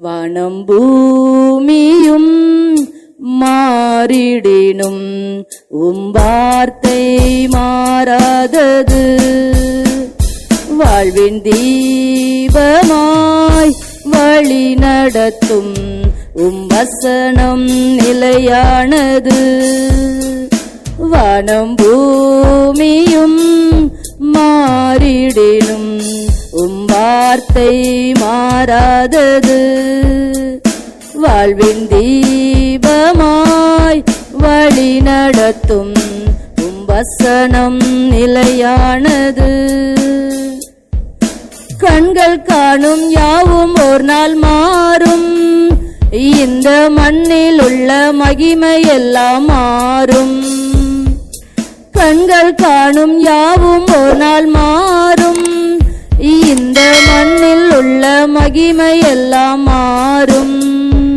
வானம் பூமியும் மாறிடினும் வார்த்தை மாறாதது. வாழ்வின் தீபமாய் வழி நடத்தும் வசனம் நிலையானது. வானம் பூமியும் மாறிடினும் வார்த்தை மாறாதது. வாழ்வின் தீபமாய் வழி நடத்தும் வசனம் நிலையானது. கண்கள் காணும் யாவும் ஒரு நாள் மாறும், இந்த மண்ணில் உள்ள மகிமை எல்லாம் மாறும். கண்கள் காணும் யாவும் ஒரு நாள் மாறும், இந்த மண்ணில் உள்ள மகிமை எல்லாம் மாறும்.